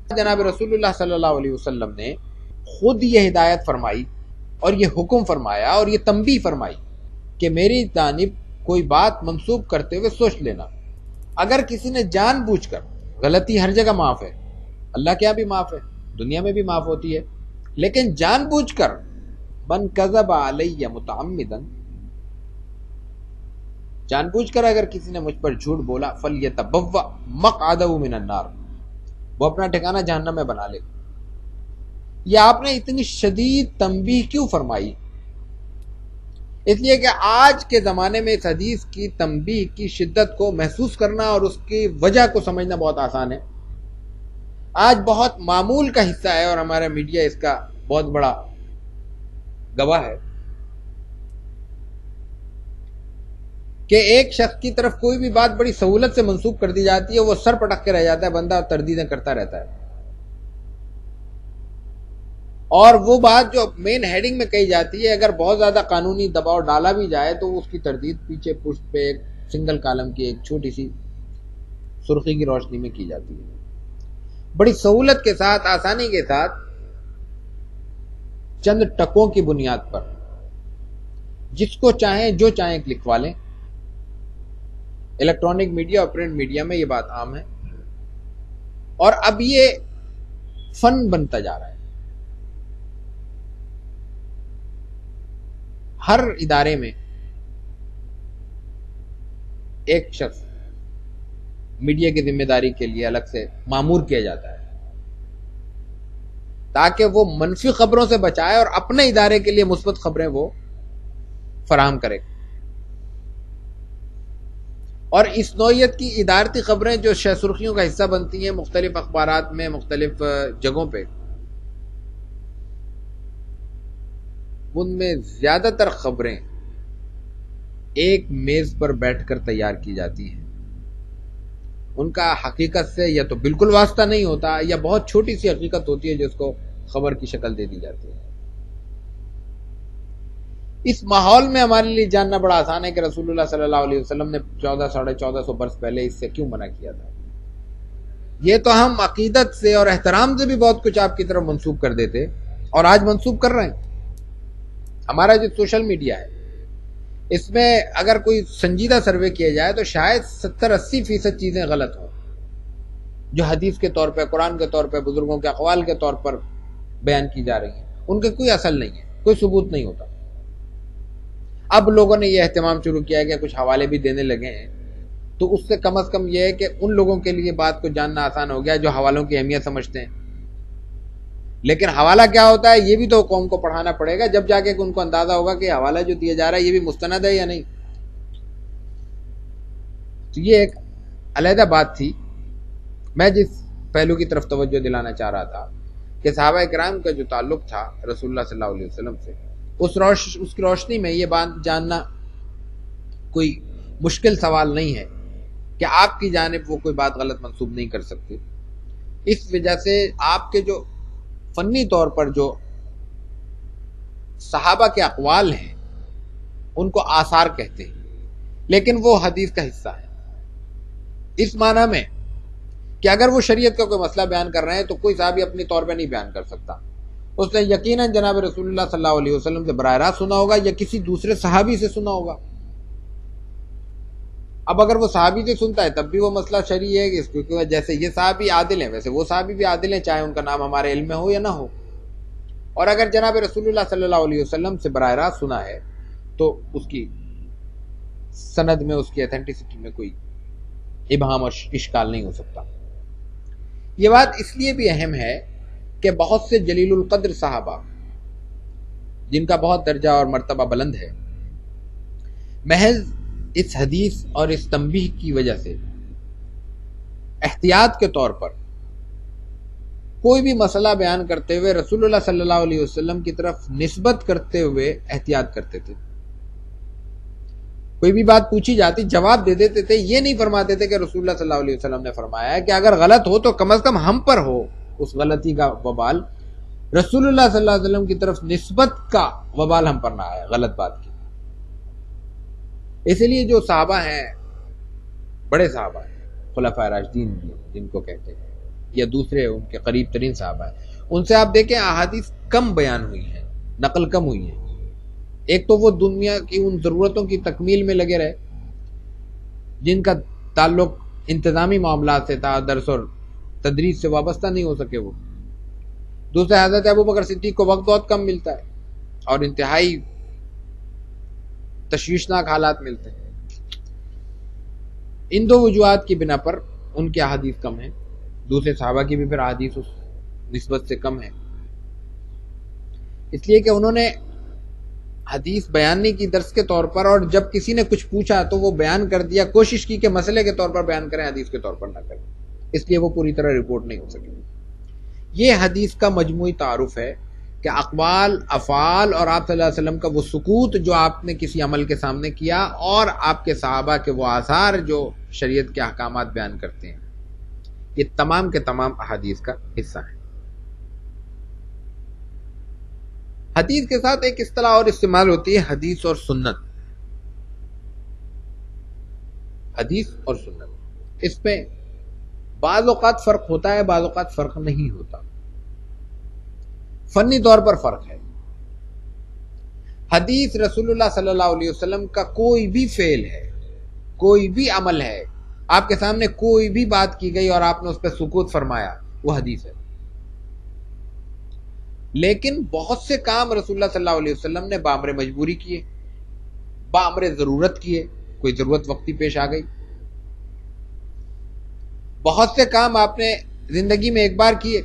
جناب رسول اللہ صلی اللہ علیہ وسلم نے خود یہ ہدایت فرمائی اور یہ حکم فرمایا اور یہ تنبیہ فرمائی کہ میری جانب کوئی بات منسوب کرتے ہوئے سوچ لینا. اگر کسی نے جان بوجھ کر، غلطی ہر جگہ معاف ہے، اللہ کے یہاں بھی معاف ہے، دنیا میں بھی معاف ہوتی ہے، لیکن جان بوجھ کر من کذب علی متعمدا، جان بوجھ کر اگر کسی نے مجھ پر جھوٹ بولا، فلیتبوأ مقعدہ من النار، وہ اپنا ٹھکانہ جہنم میں بنا لے. یہ آپ نے اتنی شدید تنبیہ کیوں فرمائی؟ اس لیے کہ آج کے زمانے میں اس حدیث کی تنبیہ کی شدت کو محسوس کرنا اور اس کی وجہ کو سمجھنا بہت آسان ہے. آج بہت معمول کا حصہ ہے اور ہمارا میڈیا اس کا بہت بڑا گواہ ہے کہ ایک شخص کی طرف کوئی بھی بات بڑی سہولت سے منسوب کر دی جاتی ہے، وہ سر پٹک کے رہ جاتا ہے، بندہ تردیدیں کرتا رہتا ہے، اور وہ بات جو مین ہیڈنگ میں کہی جاتی ہے اگر بہت زیادہ قانونی دباؤ ڈالا بھی جائے تو اس کی تردید پیچھے پشت پہ ایک سنگل کالم کی ایک چھوٹی سی سرخی کی روشنی میں کی جاتی ہے. بڑی سہولت کے ساتھ، آسانی کے ساتھ، چند ٹکوں کی بنیاد پر جس کو چاہیں جو چاہیں لکھوا لیں. الیکٹرانک میڈیا اور پرنٹ میڈیا میں یہ بات عام ہے، اور اب یہ فن بنتا جا رہا ہے. ہر ادارے میں ایک شخص میڈیا کی ذمہ داری کے لیے الگ سے مامور کیا جاتا ہے تاکہ وہ منفی خبروں سے بچائے اور اپنے ادارے کے لیے مثبت خبریں وہ فراہم کرے. اور اس نوعیت کی ادارتی خبریں جو شہ سرخیوں کا حصہ بنتی ہیں مختلف اخبارات میں، مختلف جگہوں پہ، ان میں زیادہ تر خبریں ایک میز پر بیٹھ کر تیار کی جاتی ہیں. ان کا حقیقت سے یا تو بالکل واسطہ نہیں ہوتا یا بہت چھوٹی سی حقیقت ہوتی ہے جو اس کو خبر کی شکل دے دی جاتی ہے. اس ماحول میں ہمارے لیے جاننا بڑا آسان ہے کہ رسول اللہ صلی اللہ علیہ وسلم نے 1400 برس پہلے اس سے کیوں منع کیا تھا. یہ تو ہم عقیدت سے اور احترام سے بھی بہت کچھ آپ کی طرف منسوب کر دیتے اور آج منسوب کر رہے ہیں. ہمارا جو سوشل میڈیا ہے اس میں اگر کوئی سنجیدہ سروے کیا جائے تو شاید 70-80% چیزیں غلط ہوں جو حدیث کے طور پہ، قرآن کے طور پہ، بزرگوں کے اقوال کے طور پر بیان کی جا رہی ہیں. ان کے کوئی اصل نہیں ہے، کوئی ثبوت نہیں ہوتا. اب لوگوں نے یہ اہتمام شروع کیا ہے کہ کچھ حوالے بھی دینے لگے ہیں، تو اس سے کم از کم یہ ہے کہ ان لوگوں کے لیے بات کو جاننا آسان ہو گیا جو حوالوں کی اہمیت سمجھتے ہیں. لیکن حوالہ کیا ہوتا ہے یہ بھی تو قوم کو پڑھانا پڑے گا، جب جا کے ان کو اندازہ ہوگا کہ حوالہ جو دیا جا رہا ہے یہ بھی مستند ہے یا نہیں. تو یہ ایک علیحدہ بات تھی. میں جس پہلو کی طرف توجہ دلانا چاہ رہا تھا کہ صحابہ کرام کا جو تعلق تھا رسول اللہ صلی اللہ علیہ وسلم سے، اس کی روشنی میں یہ بات جاننا کوئی مشکل سوال نہیں ہے کہ آپ کی جانب وہ کوئی بات غلط منسوب نہیں کر سکتے. اس وجہ سے آپ کے جو فنی طور پر جو صحابہ کے اقوال ہیں ان کو آثار کہتے ہیں، لیکن وہ حدیث کا حصہ ہے اس معنی میں کہ اگر وہ شریعت کا کوئی مسئلہ بیان کر رہے ہیں تو کوئی صحابی اپنی طور پہ نہیں بیان کر سکتا. اس نے یقیناً جناب رسول اللہ صلی اللہ علیہ وسلم سے براہ راست سنا ہوگا یا کسی دوسرے صحابی سے سنا ہوگا. اب اگر وہ صحابی سے سنتا ہے تب بھی وہ مسئلہ شرعی ہے، کیونکہ جیسے یہ صحابی عادل ہیں ویسے وہ صحابی بھی عادل ہیں، چاہے ان کا نام ہمارے علم میں ہو یا نہ ہو. اور اگر جناب رسول اللہ صلی اللہ علیہ وسلم سے براہ راست سنا ہے تو اس کی سند میں، اس کی ایتھینٹسٹی میں کوئی ابہام اور اشکال نہیں ہو سکتا. یہ بات اس لیے بھی اہم ہے کہ بہت سے جلیل القدر صحابہ جن کا بہت درجہ اور مرتبہ بلند ہے، محض اس حدیث اور اس تنبیہ کی وجہ سے احتیاط کے طور پر کوئی بھی مسئلہ بیان کرتے ہوئے رسول اللہ صلی اللہ علیہ وسلم کی طرف نسبت کرتے ہوئے احتیاط کرتے تھے. کوئی بھی بات پوچھی جاتی جواب دے دیتے تھے، یہ نہیں فرماتے تھے کہ رسول اللہ صلی اللہ علیہ وسلم نے فرمایا ہے کہ اگر غلط ہو تو کم از کم ہم پر ہو اس غلطی کا وبال، رسول اللہ صلی اللہ علیہ وسلم کی طرف نسبت کا وبال ہم پر نہ آئے غلط بات کی. اسی لیے جو صحابہ ہیں، بڑے صحابہ ہیں، خلفائے راشدین جن کو کہتے ہیں، یا دوسرے ان کے قریب ترین صحابہ ہیں، ان سے آپ دیکھیں احادیث کم بیان ہوئی ہیں، نقل کم ہوئی ہیں۔ ایک تو وہ دنیا کی ان ضرورتوں کی تکمیل میں لگے رہے جن کا تعلق انتظامی معاملات سے تھا، درس اور تدریس سے وابستہ نہیں ہو سکے وہ۔ دوسرے حضرت ابوبکر صدیق کو وقت بہت کم ملتا ہے اور انتہائی تشویشناک حالات ملتے ہیں۔ ان دو وجوہات کی بنا پر ان کی احادیث کم ہیں، دوسرے صحابہ کی بھی پھر احادیث اس نسبت سے کم ہے، اس لیے کہ انہوں نے حدیث بیان نہیں کی درس کے طور پر، اور جب کسی نے کچھ پوچھا تو وہ بیان کر دیا، کوشش کی کہ مسئلے کے طور پر بیان کریں، حدیث کے طور پر نہ کریں، اس لیے وہ پوری طرح رپورٹ نہیں ہو سکی۔ یہ حدیث کا مجموعی تعارف ہے کہ اقوال، افعال اور آپ صلی اللہ علیہ وسلم کا وہ سکوت جو آپ نے کسی عمل کے سامنے کیا، اور آپ کے صحابہ کے وہ آثار جو شریعت کے احکامات بیان کرتے ہیں، یہ تمام کے تمام احادیث کا حصہ ہیں۔ حدیث کے ساتھ ایک اصطلاح اور استعمال ہوتی ہے، حدیث اور سنت۔ حدیث اور سنت، اس میں بعض اوقات فرق ہوتا ہے، بعض اوقات فرق نہیں ہوتا، فنی طور پر فرق ہے۔ حدیث رسول اللہ صلی اللہ علیہ وسلم کا کوئی بھی فعل ہے، کوئی بھی عمل ہے، آپ کے سامنے کوئی بھی بات کی گئی اور آپ نے اس پہ سکوت فرمایا، وہ حدیث ہے۔ لیکن بہت سے کام رسول اللہ صلی اللہ علیہ وسلم نے بامر مجبوری کیے، بامر ضرورت کیے، کوئی ضرورت وقتی پیش آ گئی۔ بہت سے کام آپ نے زندگی میں ایک بار کیے،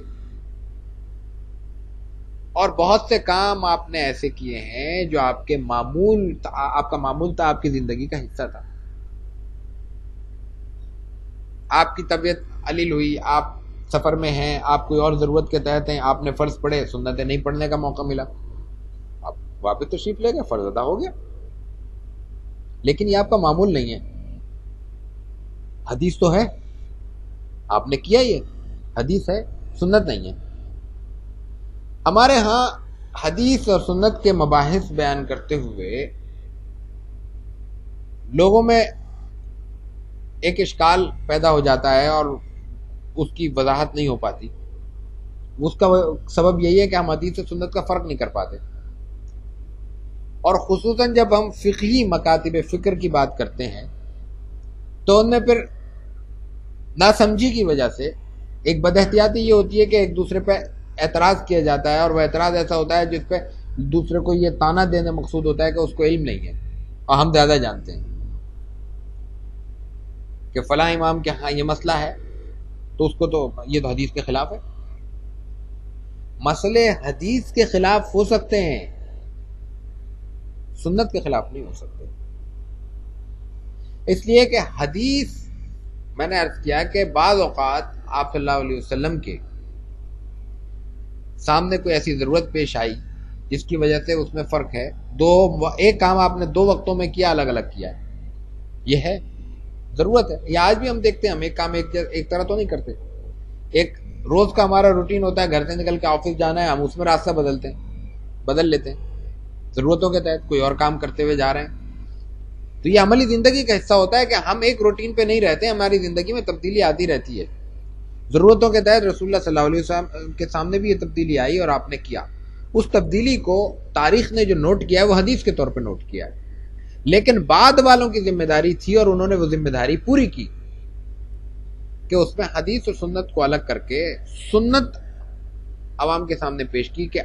اور بہت سے کام آپ نے ایسے کیے ہیں جو آپ کا معمول تھا، آپ کی زندگی کا حصہ تھا۔ آپ کی طبیعت علیل ہوئی، آپ سفر میں ہیں، آپ کوئی اور ضرورت کے تحت ہیں، آپ نے فرض پڑھے، سنتیں نہیں پڑھنے کا موقع ملا، آپ واپس تشریف لے گئے، فرض ادا ہو گیا، لیکن یہ آپ کا معمول نہیں ہے۔ حدیث تو ہے، آپ نے کیا، یہ حدیث ہے، سنت نہیں ہے۔ ہمارے ہاں حدیث اور سنت کے مباحث بیان کرتے ہوئے لوگوں میں ایک اشکال پیدا ہو جاتا ہے اور اس کی وضاحت نہیں ہو پاتی۔ اس کا سبب یہی ہے کہ ہم حدیث اور سنت کا فرق نہیں کر پاتے، اور خصوصاً جب ہم فقہی مکاتب فکر کی بات کرتے ہیں تو ان میں پھر ناسمجھی کی وجہ سے ایک بد احتیاطی یہ ہوتی ہے کہ ایک دوسرے پہ اعتراض کیا جاتا ہے، اور وہ اعتراض ایسا ہوتا ہے جس پہ دوسرے کو یہ طعنہ دینے مقصود ہوتا ہے کہ اس کو علم نہیں ہے اور ہم زیادہ جانتے ہیں، کہ فلاں امام کے ہاں یہ مسئلہ ہے تو اس کو تو یہ تو حدیث کے خلاف ہے۔ مسئلے حدیث کے خلاف ہو سکتے ہیں، سنت کے خلاف نہیں ہو سکتے، اس لیے کہ حدیث، میں نے عرض کیا کہ بعض اوقات آپ صلی اللہ علیہ وسلم کے سامنے کوئی ایسی ضرورت پیش آئی جس کی وجہ سے اس میں فرق ہے، ایک کام آپ نے دو وقتوں میں کیا، الگ الگ کیا ہے، یہ ہے ضرورت ہے۔ یہ آج بھی ہم دیکھتے ہیں، ہم ایک کام ایک طرح تو نہیں کرتے، ایک روز کا ہمارا روٹین ہوتا ہے، گھر سے نکل کے آفس جانا ہے، ہم اس میں راستہ بدل لیتے ہیں ضرورتوں کے تحت، کوئی اور کام کرتے ہوئے جا رہے ہیں۔ تو یہ عملی زندگی کا حصہ ہوتا ہے کہ ہم ایک روٹین پہ نہیں رہتے، ہماری زندگی میں تبدیلی آتی رہتی ہے۔ ضرورتوں کے تحت رسول اللہ صلی اللہ علیہ وسلم کے سامنے بھی یہ تبدیلی آئی اور آپ نے کیا، اس تبدیلی کو تاریخ نے جو نوٹ کیا ہے وہ حدیث کے طور پہ نوٹ کیا ہے، لیکن بعد والوں کی ذمہ داری تھی اور انہوں نے وہ ذمہ داری پوری کی کہ اس میں حدیث اور سنت کو الگ کر کے سنت عوام کے سامنے پیش کی کہ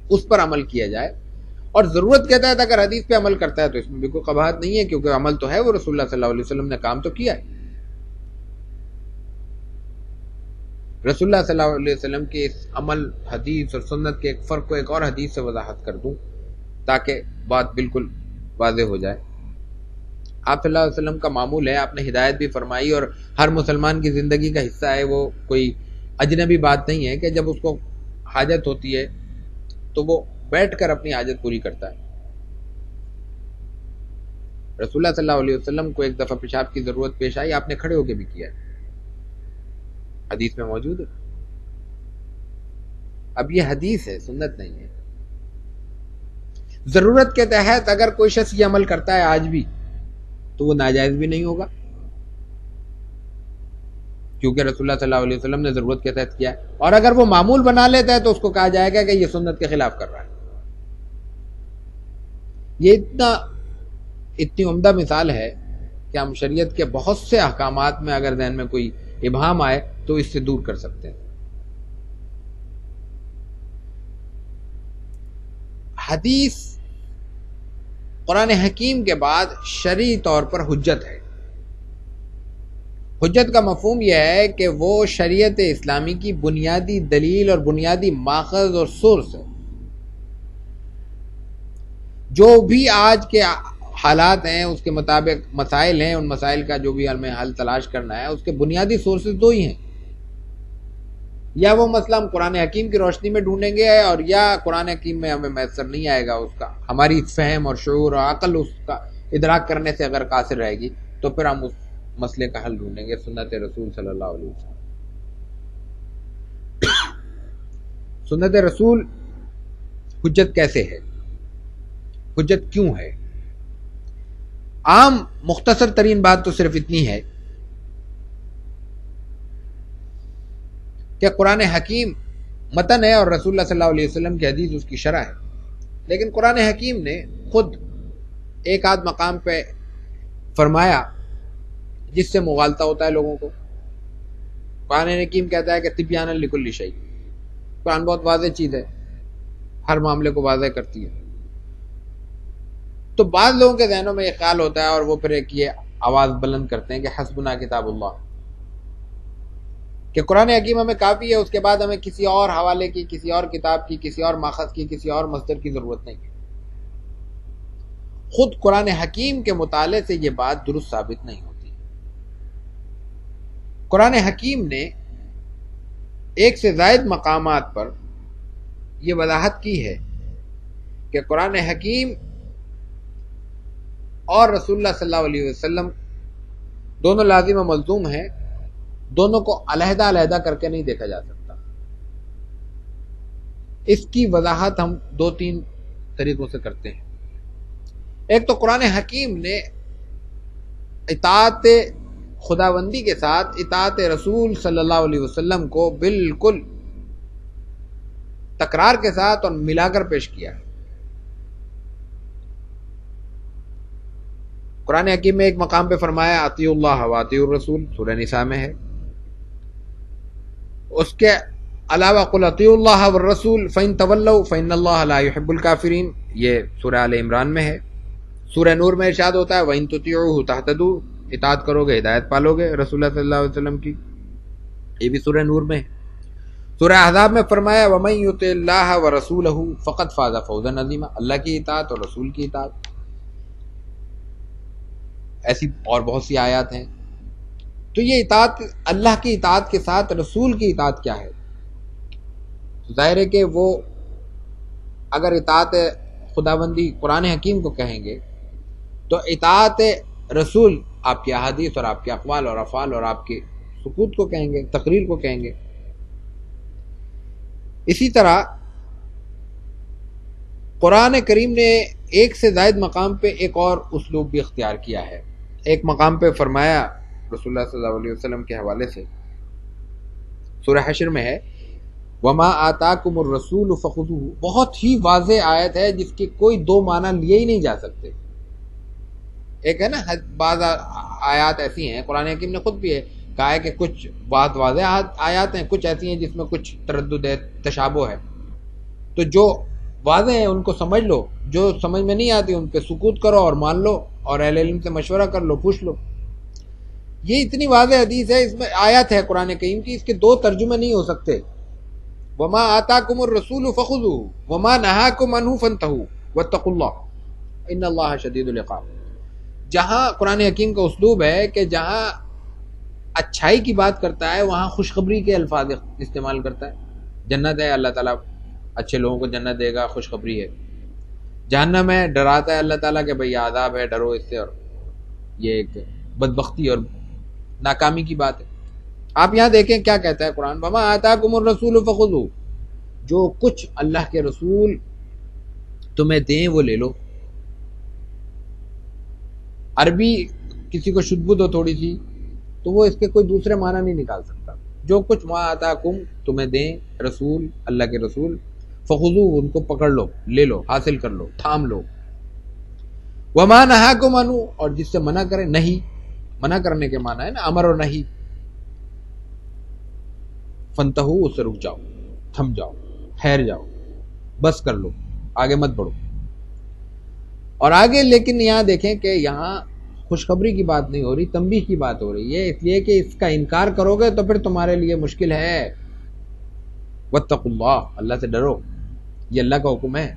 اس پر عمل کیا جائے، اور ضرورت کے تحت اگر حدیث پہ عمل کرتا ہے تو اس میں بھی کوئی قباحت نہیں ہے، کیونکہ عمل تو ہے، وہ رسول اللہ صلی اللہ علیہ وسلم نے کام تو کیا ہے۔ رسول اللہ صلی اللہ علیہ وسلم کے اس عمل، حدیث اور سنت کے ایک فرق کو ایک اور حدیث سے وضاحت کر دوں تاکہ بات بالکل واضح ہو جائے۔ آپ صلی اللہ علیہ وسلم کا معمول ہے، آپ نے ہدایت بھی فرمائی اور ہر مسلمان کی زندگی کا حصہ ہے، وہ کوئی اجنبی بات نہیں ہے کہ جب اس کو حاجت ہوتی ہے تو وہ بیٹھ کر اپنی حاجت پوری کرتا ہے۔ رسول اللہ صلی اللہ علیہ وسلم کو ایک دفعہ پیشاب کی ضرورت پیش آئی، آپ نے کھڑے ہو کے بھی کیا ہے، حدیث میں موجود ہے۔ اب یہ حدیث ہے، سنت نہیں ہے۔ ضرورت کے تحت اگر کوئی شخص یہ عمل کرتا ہے آج بھی تو وہ ناجائز بھی نہیں ہوگا، کیونکہ رسول اللہ صلی اللہ علیہ وسلم نے ضرورت کے تحت کیا ہے، اور اگر وہ معمول بنا لیتا ہے تو اس کو کہا جائے گا کہ یہ سنت کے خلاف کر رہا ہے۔ یہ اتنی عمدہ مثال ہے کہ ہم شریعت کے بہت سے احکامات میں اگر ذہن میں کوئی ابہام آئے تو اس سے دور کر سکتے ہیں۔ حدیث قرآن حکیم کے بعد شرعی طور پر حجت ہے۔ حجت کا مفہوم یہ ہے کہ وہ شریعت اسلامی کی بنیادی دلیل اور بنیادی ماخذ اور سورس ہے۔ جو بھی آج کے حالات ہیں اس کے مطابق مسائل ہیں، ان مسائل کا جو بھی ہمیں حل تلاش کرنا ہے اس کے بنیادی سورسز دو ہی ہیں، یا وہ مسئلہ ہم قرآن حکیم کی روشنی میں ڈھونڈیں گے، اور یا قرآن حکیم میں ہمیں میسر نہیں آئے گا اس کا، ہماری فہم اور شعور اور عقل اس کا ادراک کرنے سے اگر قاصر رہے گی تو پھر ہم اس مسئلے کا حل ڈھونڈیں گے سنت رسول صلی اللہ علیہ وسلم۔ سنت رسول حجت کیسے ہے؟ حجت کیوں ہے؟ عام مختصر ترین بات تو صرف اتنی ہے کہ قرآن حکیم متن ہے اور رسول اللہ صلی اللہ علیہ وسلم کی حدیث اس کی شرح ہے، لیکن قرآن حکیم نے خود ایک آدھ مقام پہ فرمایا جس سے مغالطہ ہوتا ہے لوگوں کو۔ قرآن حکیم کہتا ہے کہ تبیانا لکل شیء، قرآن بہت واضح چیز ہے، ہر معاملے کو واضح کرتی ہے۔ تو بعض لوگوں کے ذہنوں میں یہ خیال ہوتا ہے اور وہ پھر ایک یہ آواز بلند کرتے ہیں کہ حسبنا کتاب اللہ، کہ قرآن حکیم ہمیں کافی ہے، اس کے بعد ہمیں کسی اور حوالے کی، کسی اور کتاب کی، کسی اور ماخذ کی، کسی اور مصدر کی ضرورت نہیں ہے۔ خود قرآن حکیم کے مطالعے سے یہ بات درست ثابت نہیں ہوتی۔ قرآن حکیم نے ایک سے زائد مقامات پر یہ وضاحت کی ہے کہ قرآن حکیم اور رسول اللہ صلی اللہ علیہ وسلم دونوں لازم و ملزوم ہیں، دونوں کو علیحدہ علیحدہ کر کے نہیں دیکھا جا سکتا۔ اس کی وضاحت ہم دو تین طریقوں سے کرتے ہیں۔ ایک تو قرآن حکیم نے اطاعت خداوندی کے ساتھ اطاعت رسول صلی اللہ علیہ وسلم کو بالکل تکرار کے ساتھ اور ملا کر پیش کیا ہے۔ قرآن حکیم میں ایک مقام پہ فرمایا اطیعوا اللہ واطیعوا الرسول، سورہ نساء میں ہے۔ اس کے علاوہ قل اطیعوا اللہ والرسول فإن تولوا فإن اللہ لا يحب الکافرین، یہ سورہ آل عمران میں ہے۔ سورہ نور میں ارشاد ہوتا ہے وإن تطیعوہ تہتدوا، اطاعت کرو گے ہدایت پالو گے رسول اللہ صلی اللہ علیہ وسلم کی، یہ بھی سورہ نور میں ہے۔ سورہ احزاب میں فرمایا ومن یطع اللہ ورسولہ فقد فاز فوزا عظیما، اللہ کی اطاعت اور رسول کی اطاعت۔ ایسی اور بہت سی آیات ہیں۔ تو یہ اطاعت، اللہ کی اطاعت کے ساتھ رسول کی اطاعت کیا ہے؟ ظاہر ہے کہ وہ اگر اطاعت خداوندی قرآن حکیم کو کہیں گے تو اطاعت رسول آپ کی احادیث اور آپ کے اقوال اور افعال اور آپ کے سکوت کو کہیں گے، تقریر کو کہیں گے۔ اسی طرح قرآن کریم نے ایک سے زائد مقام پہ ایک اور اسلوب بھی اختیار کیا ہے۔ ایک مقام پہ فرمایا رسول اللہ صلی اللہ علیہ وسلم کے حوالے سے، سورہ حشر میں ہے وما آتاکم الرسول فخذوہ، بہت ہی واضح آیت ہے جس کے کوئی دو معنی لیے ہی نہیں جا سکتے۔ ایک ہے نا، بعض آیات ایسی ہیں، قرآن حکیم نے خود بھی کہا ہے کہ کچھ بات واضح آیات ہیں، کچھ ایسی ہیں جس میں کچھ تردد ہے، تشابہ ہے، تو جو واضح ہیں ان کو سمجھ لو، جو سمجھ میں نہیں آتی ان پہ سکوت کرو اور مان لو، اور اہل علم سے مشورہ کر لو، پوچھ لو۔ یہ اتنی واضح حدیث ہے، اس میں آیت ہے قرآن کریم کی، اس کے دو ترجمے نہیں ہو سکتے۔ وما آتاکم الرسول فخذوہ وما نہاکم عنہ فانتہوا واتقوا اللہ ان اللہ شدید العقاب۔ جہاں قرآن حکیم کا اسلوب ہے کہ جہاں اچھائی کی بات کرتا ہے وہاں خوشخبری کے الفاظ استعمال کرتا ہے۔ جنت ہے، اللہ تعالیٰ اچھے لوگوں کو جنت دے گا، خوشخبری ہے۔ جہنم ہے، ڈراتا ہے اللہ تعالیٰ کہ بھئی عذاب ہے، ڈرو اس سے، اور یہ ایک بدبختی اور ناکامی کی بات ہے۔ آپ یہاں دیکھیں کیا کہتا ہے قرآن، وما آتاکم الرسول فخذوہ، جو کچھ اللہ کے رسول تمہیں دیں وہ لے لو۔ عربی کسی کو شدبد ہو تھوڑی سی تو وہ اس کے کوئی دوسرے معنی نہیں نکال سکتا. جو کچھ ما آتاکم تمہیں دیں رسول، اللہ کے رسول، فخذوہ ان کو پکڑ لو، لے لو، حاصل کر لو، تھام لو. وما نہاکم عنہ اور جس سے منع کرے، نہیں منع کرنے کے معنی ہے نا امر اور نہیں. فانتہو اس سے رک جاؤ، تھم جاؤ، ٹھہر جاؤ، بس کر لو، آگے مت بڑھو. اور آگے لیکن یہاں دیکھیں کہ یہاں خوشخبری کی بات نہیں ہو رہی، تنبیہ کی بات ہو رہی ہے، اس لیے کہ اس کا انکار کرو گے تو پھر تمہارے لیے مشکل ہے. واتقوا اللہ، اللہ سے ڈرو، یہ اللہ کا حکم ہے،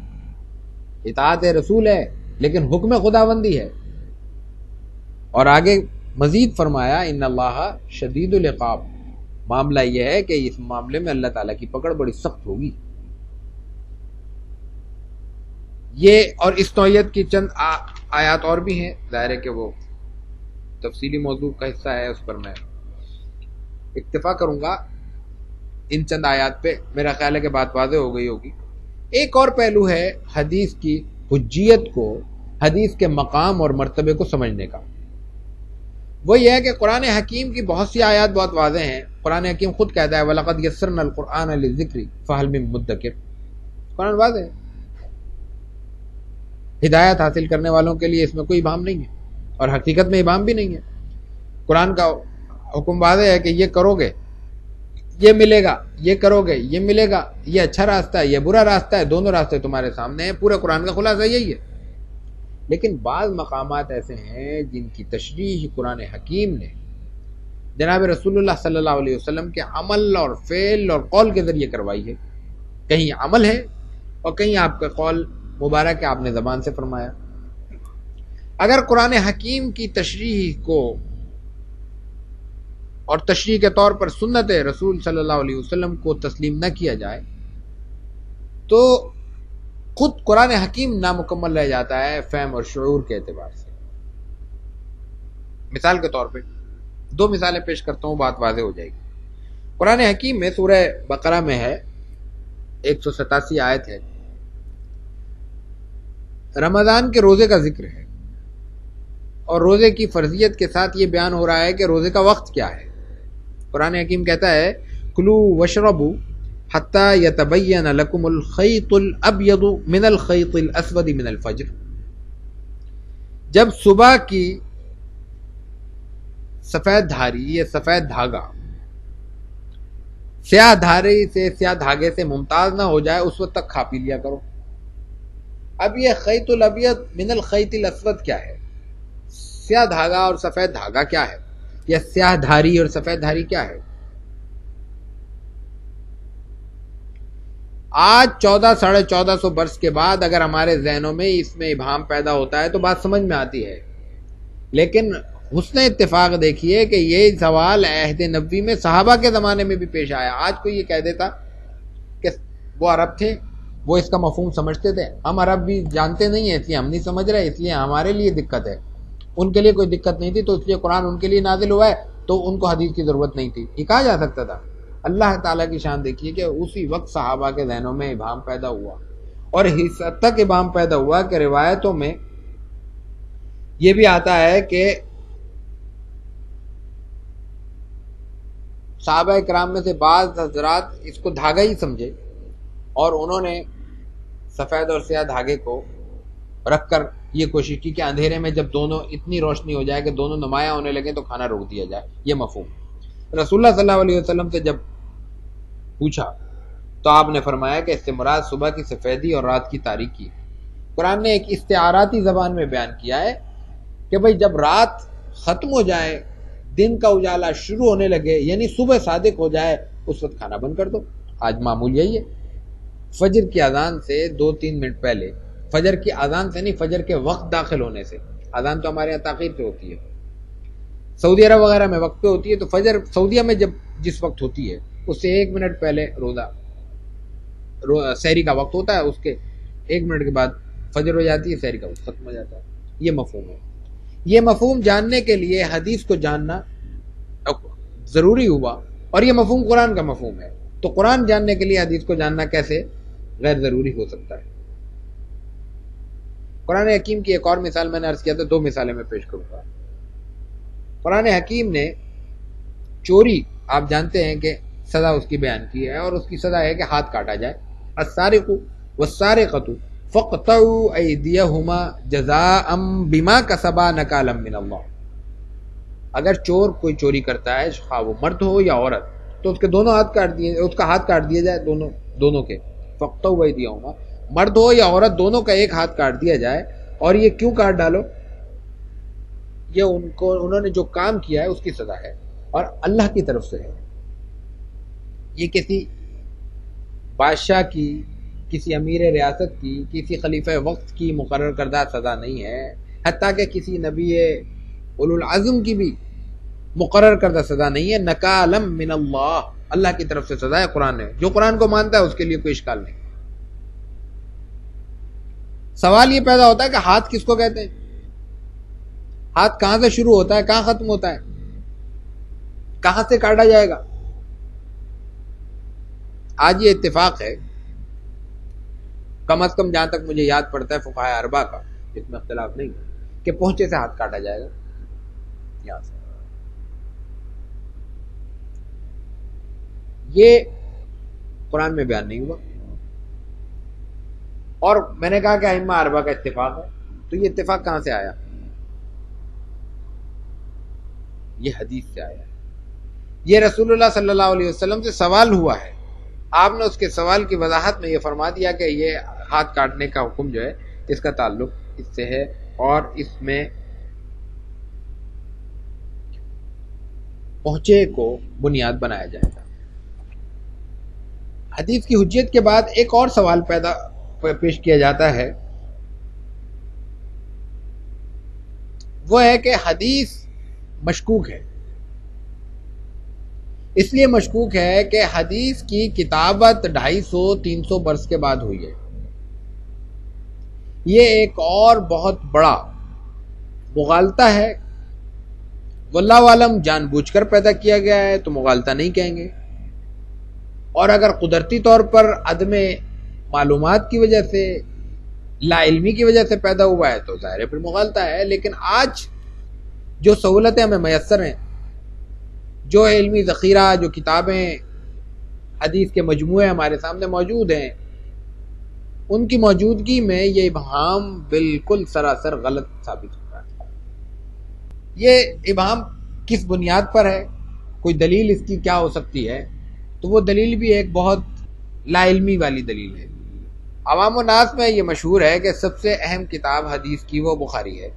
اطاعت رسول ہے لیکن حکم خداوندی ہے. اور آگے مزید فرمایا ان اللہ شدید العقاب، معاملہ یہ ہے کہ اس معاملے میں اللہ تعالیٰ کی پکڑ بڑی سخت ہوگی. یہ اور اس نوعیت کی چند آیات اور بھی ہیں، ظاہر ہے کہ وہ تفصیلی موضوع کا حصہ ہے، اس پر میں اکتفا کروں گا ان چند آیات پہ. میرا خیال ہے کہ بات واضح ہو گئی ہوگی. ایک اور پہلو ہے حدیث کی حجیت کو، حدیث کے مقام اور مرتبے کو سمجھنے کا. وہ یہ ہے کہ قرآن حکیم کی بہت سی آیات بہت واضح ہیں. قرآن حکیم خود کہتا ہے وَلَقَدْ يَسَّرْنَا الْقُرْآنَ لِلذِّكْرِ فَهَلْ مِن مُدَّكِرٍ. قرآن واضح ہے، ہدایت حاصل کرنے والوں کے لیے اس میں کوئی ابہام نہیں ہے، اور حقیقت میں ابہام بھی نہیں ہے. قرآن کا حکم واضح ہے کہ یہ کرو گے یہ ملے گا، یہ کرو گے یہ ملے گا، یہ اچھا راستہ ہے یہ برا راستہ ہے، دونوں راستے تمہارے سامنے ہیں. پورے قرآن کا خلاصہ یہی ہے. لیکن بعض مقامات ایسے ہیں جن کی تشریح قرآن حکیم نے جناب رسول اللہ صلی اللہ علیہ وسلم کے عمل اور فعل اور قول کے ذریعے کروائی ہے. کہیں عمل ہے اور کہیں آپ کا قول مبارک ہے، آپ نے زبان سے فرمایا. اگر قرآن حکیم کی تشریح کو اور تشریح کے طور پر سنت رسول صلی اللہ علیہ وسلم کو تسلیم نہ کیا جائے تو خود قرآن حکیم نامکمل رہ جاتا ہے فہم اور شعور کے اعتبار سے. مثال کے طور پہ دو مثالیں پیش کرتا ہوں، بات واضح ہو جائے گی. قرآن حکیم میں سورہ بقرہ میں ہے 187 آیت ہے، رمضان کے روزے کا ذکر ہے، اور روزے کی فرضیت کے ساتھ یہ بیان ہو رہا ہے کہ روزے کا وقت کیا ہے. قرآن حکیم کہتا ہے کلو وشربو حتی یتبین لکم الخیط الابیض من الخیط الاسود من الفجر. جب صبح کی سفید دھاری یہ سفید دھاگا سیاہ دھاری سے سیاہ دھاگے سے ممتاز نہ ہو جائے اس وقت تک کھا پی لیا کرو. اب یہ خیط الابیض من الخیط الاسود کیا ہے؟ سیاہ دھاگا اور سفید دھاگا کیا ہے؟ یا سیاہ دھاری اور سفید دھاری کیا ہے؟ آج 1400-1450 برس کے بعد اگر ہمارے ذہنوں میں اس میں ابہام پیدا ہوتا ہے تو بات سمجھ میں آتی ہے. لیکن حسن اتفاق دیکھیے کہ یہ سوال عہد نبوی میں صحابہ کے زمانے میں بھی پیش آیا. آج کوئی یہ کہہ دیتا کہ وہ عرب تھے، وہ اس کا مفہوم سمجھتے تھے، ہم عرب بھی جانتے نہیں ہیں اس لیے ہم نہیں سمجھ رہے، اس لیے ہمارے لیے دقت ہے. ان کے لیے کوئی دقت نہیں تھی تو اس لیے قرآن ان کے لیے نازل ہوا ہے تو ان کو حدیث کی ضرورت نہیں تھی، یہ کہا جا سکتا تھا. اللہ تعالیٰ کی شان دیکھیے کہ اسی وقت صحابہ کے ذہنوں میں ابہام پیدا ہوا، اور اس حد تک ابہام پیدا ہوا کہ روایتوں میں یہ بھی آتا ہے کہ صحابہ کرام میں سے بعض حضرات اس کو دھاگا ہی سمجھے اور انہوں نے سفید اور سیاہ دھاگے کو رکھ کر یہ کوشش کی کہ اندھیرے میں جب دونوں اتنی روشنی ہو جائے کہ دونوں نمایاں ہونے لگے تو کھانا روک دیا جائے. یہ مفہوم رسول اللہ صلی اللہ علیہ وسلم سے جب پوچھا تو آپ نے فرمایا کہ اس سے مراد صبح کی سفیدی اور رات کی تاریکی. قرآن نے ایک استعاراتی زبان میں بیان کیا ہے کہ بھئی جب رات ختم ہو جائے، دن کا اجالا شروع ہونے لگے، یعنی صبح صادق ہو جائے، اس وقت کھانا بند کر دو. آج معمول یہی ہے، فجر کی اذان سے 2-3 منٹ پہلے، فجر کی اذان سے نہیں، فجر کے وقت داخل ہونے سے، اذان تو ہمارے یہاں تاخیر سے ہوتی ہے، سعودی عرب وغیرہ میں وقت پہ ہوتی ہے، تو فجر سعودیہ میں جب جس وقت ہوتی ہے اس سے 1 منٹ پہلے سحری کا وقت ہوتا ہے، اس کے 1 منٹ کے بعد فجر ہو جاتی ہے، سحری کا وقت ختم ہو جاتا ہے. یہ مفہوم ہے. یہ مفہوم جاننے کے لیے حدیث کو جاننا ضروری ہوا، اور یہ مفہوم قرآن کا مفہوم ہے، تو قرآن جاننے کے لیے حدیث کو جاننا کیسے غیر ضروری ہو سکتا ہے. قرآن حکیم کی ایک اور مثال میں نے عرض کیا تھا، 2 مثالیں میں پیش کروں گا. قرآن حکیم نے چوری آپ جانتے ہیں کہ سزا اس کی بیان کی ہے، اور اس کی سزا ہے کہ ہاتھ کاٹا جائے. السارق والسارقۃ فاقطعوا ایدیہما جزاء بما کسبا نکالا من اللہ. اگر چور کوئی چوری کرتا ہے، خواہ وہ مرد ہو یا عورت، تو اس کے دونوں ہاتھ کاٹ دیے، اس کا ہاتھ کاٹ دیا جائے، دونوں کے. فاقطعوا ایدیہما، مرد ہو یا عورت دونوں کا ایک ہاتھ کاٹ دیا جائے. اور یہ کیوں کاٹ ڈالو؟ یہ انہوں نے جو کام کیا ہے اس کی سزا ہے، اور اللہ کی طرف سے ہے. یہ کسی بادشاہ کی، کسی امیر ریاست کی، کسی خلیفہ وقت کی مقرر کردہ سزا نہیں ہے، حتیٰ کہ کسی نبی اولو العزم کی بھی مقرر کردہ سزا نہیں ہے. نکالم من اللہ، اللہ کی طرف سے سزا ہے. قرآن نے، جو قرآن کو مانتا ہے اس کے لیے کوئی اشکال نہیں. سوال یہ پیدا ہوتا ہے کہ ہاتھ کس کو کہتے ہیں؟ ہاتھ کہاں سے شروع ہوتا ہے، کہاں ختم ہوتا ہے، کہاں سے کاٹا جائے گا؟ آج یہ اتفاق ہے، کم از کم جہاں تک مجھے یاد پڑتا ہے فقہاء اربعہ کا، اس میں اختلاف نہیں ہے کہ پہنچے سے ہاتھ کاٹا جائے گا. یہاں سے یہ قرآن میں بیان نہیں ہوا. اور میں نے کہا کہ ائمہ اربعہ کا اتفاق ہے، تو یہ اتفاق کہاں سے آیا؟ یہ حدیث سے آیا ہے. یہ رسول اللہ صلی اللہ علیہ وسلم سے سوال ہوا ہے، آپ نے اس کے سوال کی وضاحت میں یہ فرما دیا کہ یہ ہاتھ کاٹنے کا حکم جو ہے اس کا تعلق اس سے ہے، اور اس میں پہنچے کو بنیاد بنایا جائے گا. حدیث کی حجیت کے بعد ایک اور سوال پیش کیا جاتا ہے، وہ ہے کہ حدیث مشکوک ہے. اس لیے مشکوک ہے کہ حدیث کی کتابت 250-300 برس کے بعد ہوئی ہے. یہ ایک اور بہت بڑا مغالطہ ہے. واللہ عالم جان بوجھ کر پیدا کیا گیا ہے تو مغالطہ نہیں کہیں گے، اور اگر قدرتی طور پر عدم معلومات کی وجہ سے، لا علمی کی وجہ سے پیدا ہوا ہے تو ظاہر ہے پھر مغالطہ ہے. لیکن آج جو سہولتیں ہمیں میسر ہیں، جو علمی ذخیرہ، جو کتابیں، حدیث کے مجموعے ہمارے سامنے موجود ہیں، ان کی موجودگی میں یہ ابہام بالکل سراسر غلط ثابت ہوتا ہے. یہ ابہام کس بنیاد پر ہے، کوئی دلیل اس کی کیا ہو سکتی ہے؟ تو وہ دلیل بھی ایک بہت لا علمی والی دلیل ہے. عوام الناس میں یہ مشہور ہے کہ سب سے اہم کتاب حدیث کی وہ بخاری ہے.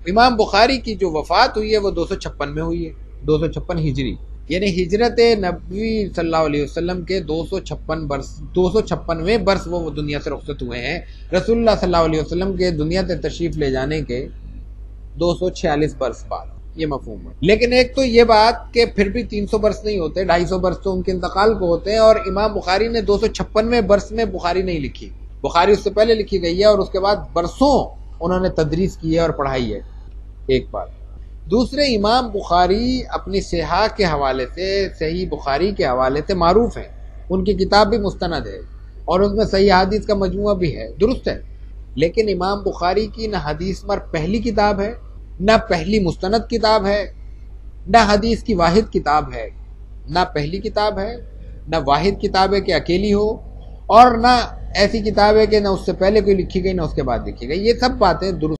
امام بخاری کی جو وفات ہوئی ہے وہ 256 میں ہوئی ہے، 256 ہجری، یعنی ہجرت نبوی صلی اللہ علیہ وسلم کے 256ویں برس وہ دنیا سے رخصت ہوئے ہیں. رسول اللہ صلی اللہ علیہ وسلم کے دنیا سے تشریف لے جانے کے 246 برس بعد. یہ مفہوم ہے. لیکن ایک تو یہ بات کہ پھر بھی 300 برس نہیں ہوتے، 250 برس تو ان کے انتقال کو ہوتے ہیں، اور امام بخاری نے 256ویں برس میں بخاری نہیں لکھی. بخاری اس سے پہلے لکھی گئی ہے، اور اس کے بعد برسوں انہوں نے تدریس کی ہے اور پڑھائی ہے. ایک بات. دوسرے، امام بخاری اپنی صحاح کے حوالے سے، صحیح بخاری کے حوالے سے معروف ہیں. ان کی کتاب بھی مستند ہے، اور اس میں صحیح حدیث کا مجموعہ بھی ہے، درست ہے. لیکن امام بخاری کی نہ حدیث پر پہلی کتاب ہے، نہ پہلی مستند کتاب ہے، نہ حدیث کی واحد کتاب ہے. نہ پہلی کتاب ہے، نہ واحد کتاب ہے کہ اکیلی ہو، اور نہ ایسی کتاب ہے کہ نہ اس سے پہلے کوئی لکھی گئی نہ اس کے بعد لکھی گئی. یہ سب باتیں درست